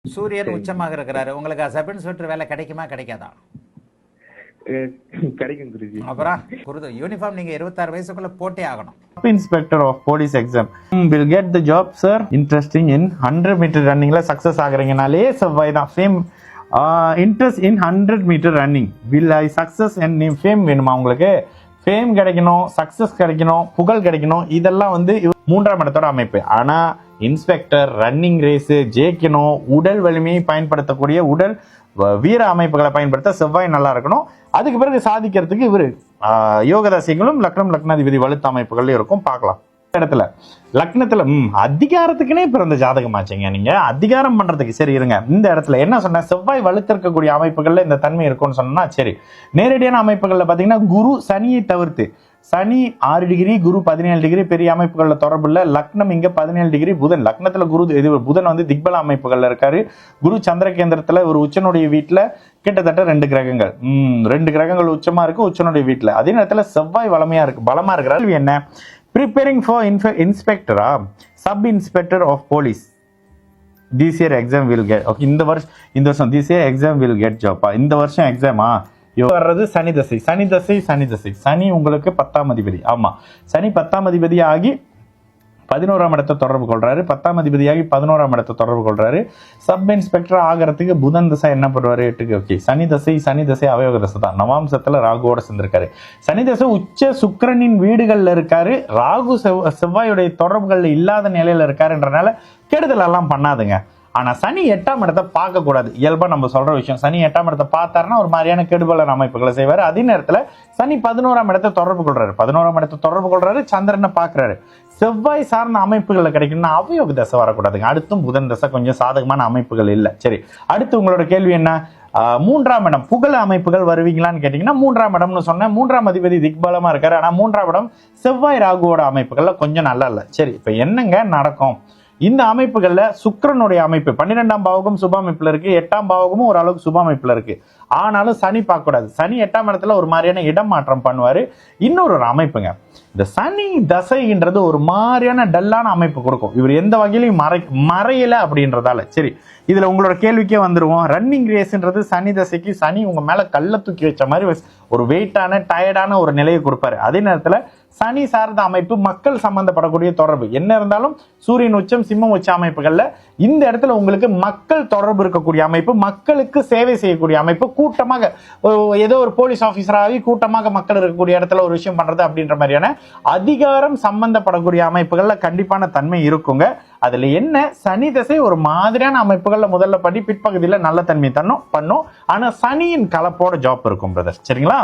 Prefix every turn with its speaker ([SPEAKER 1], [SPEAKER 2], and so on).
[SPEAKER 1] சூரியன்
[SPEAKER 2] சரி.
[SPEAKER 1] உச்சமாக இருக்கிறாரு. உங்களுக்கு சப் இன்ஸ்பெக்டர் வேலை கிடைக்குமா கிடைக்காதா?
[SPEAKER 2] கிடைக்கும் குருஜி.
[SPEAKER 1] அப்புறம் யூனிஃபார்ம் நீங்க 26 வயசுக்குள்ள போட்டே ஆகணும்.
[SPEAKER 3] Sub Inspector of Police exam will get the job sir. Interesting in 100 meter runningல சக்சஸ் ஆகுறீங்கனாலே செவ்வாய் தான். Fame interest in 100 metre running will I success and fame வேணுமா உங்களுக்கு? ஃபேம் கிடைக்கணும், சக்சஸ் கிடைக்கணும், புகழ் கிடைக்கணும், இதெல்லாம் வந்து மூன்றாம் இடத்தோட அமைப்பு. ஆனா இன்ஸ்பெக்டர் ரன்னிங் ரேஸ் ஜெயிக்கணும், உடல் வலிமையை பயன்படுத்தக்கூடிய உடல் வீர அமைப்புகளை பயன்படுத்த செவ்வாய் நல்லா இருக்கணும். அதுக்கு பிறகு சாதிக்கிறதுக்கு இவரு யோகதாசிகளும் லக்னம் லக்னாதிபதி வலுத்த அமைப்புகள் இருக்கும். பார்க்கலாம் இடத்துல லக்னத்துல அதிகாரத்துக்குனே பிறந்த ஜாதகமாச்சுங்க. நீங்க அதிகாரம் பண்றதுக்கு சரி இருங்க. இந்த இடத்துல என்ன சொன்ன, செவ்வாய் வலுத்திருக்கக்கூடிய அமைப்புகள்ல இந்த தன்மை இருக்கும்னு சொன்னா சரி. நேரடியான அமைப்புகள்ல பாத்தீங்கன்னா குரு சனியை தவிர்த்து, சனி 6 டிகிரி, குரு 17 டிகிரி, பெரிய அமைப்புகள்ல தொடர்பு இல்ல. லக்னம் இங்க 17 டிகிரி, புதன் லக்னத்துல குரு, இது புதன் வந்து திக்பல அமைப்புகள்ல இருக்காரு. குரு சந்திர கேந்திரத்துல ஒரு உச்சனுடைய வீட்டுல கிட்டத்தட்ட 2 கிரகங்கள் 2 கிரகங்கள் உச்சமா இருக்கு உச்சனுடைய வீட்டுல. அதே நேரத்துல செவ்வாய் வளமையா இருக்கு, பலமா இருக்கிறாரு. என்ன preparing for இன்ஸ்பெக்டரா, sub inspector of police. this year exam will get okay. இந்த வருஷம் this year exam will get job. இந்த வருஷம் எக்ஸாமா வர்றது சனி தசை. சனி உங்களுக்கு 10ஆம் அதிபதி. ஆமா, சனி 10ஆம் அதிபதி ஆகி 11ஆம் இடத்தை தொடர்பு கொள்றாரு. 10ஆம் அதிபதியாகி 11ஆம் இடத்தை தொடர்பு கொள்றாரு. சப் இன்ஸ்பெக்டர் ஆகிறதுக்கு புதன் தசை என்ன பண்ணுவாரு? 8க்கு ஓகே. சனி தசை அவயோக தசை தான். நவாம்சத்துல ராகுவோட சேர்ந்திருக்காரு. சனி தசை உச்ச சுக்கிரனின் வீடுகள்ல இருக்காரு. ராகு செவ்வாயுடைய தொடர்புகள்ல இல்லாத நிலையில இருக்காருன்றனால கெடுதல் எல்லாம் பண்ணாதுங்க. ஆனா சனி 8ஆம் இடத்தை பார்க்க கூடாது. இயல்பா நம்ம சொல்ற விஷயம். சனி 8ஆம் இடத்தை பார்த்தாருன்னா ஒரு மாதிரியான கெடுபலன் அமைப்புகளை செய்வாரு. அதே நேரத்துல சனி 11ஆம் இடத்தை தொடர்பு கொள்றாரு. 11ஆம் இடத்தை தொடர்பு கொள்றாரு, சந்திரனை பாக்குறாரு. செவ்வாய் சார்ந்த அமைப்புகளை கிடைக்கணும்னா அவயோக தசை வரக்கூடாதுங்க. அடுத்தும் புதன் தசை கொஞ்சம் சாதகமான அமைப்புகள் இல்லை. சரி, அடுத்து உங்களோட கேள்வி என்ன? 3ஆம் இடம் புகழ் அமைப்புகள் வருவீங்களான்னு கேட்டீங்கன்னா 3ஆம் இடம்னு சொன்னேன். 3ஆம் அதிபதி திக்பலமா இருக்காரு. ஆனா 3ஆம் இடம் செவ்வாய் ராகுவோட அமைப்புகள்ல கொஞ்சம் நல்லா இல்லை. சரி, இப்ப என்னங்க நடக்கும்? இந்த அமைப்புகள்ல சுக்கிரனுடைய அமைப்பு 12ஆம் பாவகம் சுப அமைப்புல இருக்கு, 8ஆம் பாவகமும் ஓரளவுக்கு சுப அமைப்புல இருக்கு. ஆனாலும் சனி பார்க்க கூடாது. சனி 8ஆம் இடத்துல ஒரு மாதிரியான இடம் மாற்றம் பண்ணுவாரு. இன்னொரு அமைப்புங்க, இந்த சனி தசைன்றது ஒரு மாதிரியான டல்லான அமைப்பு கொடுக்கும். இவர் எந்த வகையிலையும் மறையல அப்படின்றதால. சரி, இதுல உங்களோட கேள்விக்கே வந்துருவோம். ரன்னிங் ரேஸ்ன்றது சனி தசைக்கு சனி உங்க மேல கல்ல தூக்கி வச்ச மாதிரி ஒரு வெயிட்டான டயர்டான ஒரு நிலையை கொடுப்பாரு. அதே நேரத்துல சனி சார்ந்த அமைப்பு மக்கள் சம்பந்தப்படக்கூடிய தொடர்பு என்ன இருந்தாலும் சூரியன் உச்சம் சிம்மம் உச்ச அமைப்புகள்ல இந்த இடத்துல உங்களுக்கு மக்கள் தொடர்பு இருக்கக்கூடிய அமைப்பு, மக்களுக்கு சேவை செய்யக்கூடிய அமைப்பு, கூட்டமாக ஏதோ ஒரு போலீஸ் ஆபீசராகி கூட்டமாக மக்கள் இருக்கக்கூடிய இடத்துல ஒரு விஷயம் பண்றது அப்படின்ற மாதிரியான அதிகாரம் சம்பந்தப்படக்கூடிய அமைப்புகள்ல கண்டிப்பான தன்மை இருக்குங்க. அதுல என்ன, சனி தசை ஒரு மாதிரியான அமைப்புகள்ல முதல்ல பண்ணி பிற்பகுதியில நல்ல தன்மை பண்ணும். ஆனா சனியின் கலப்போட ஜாப் இருக்கும் பிரதர். சரிங்களா?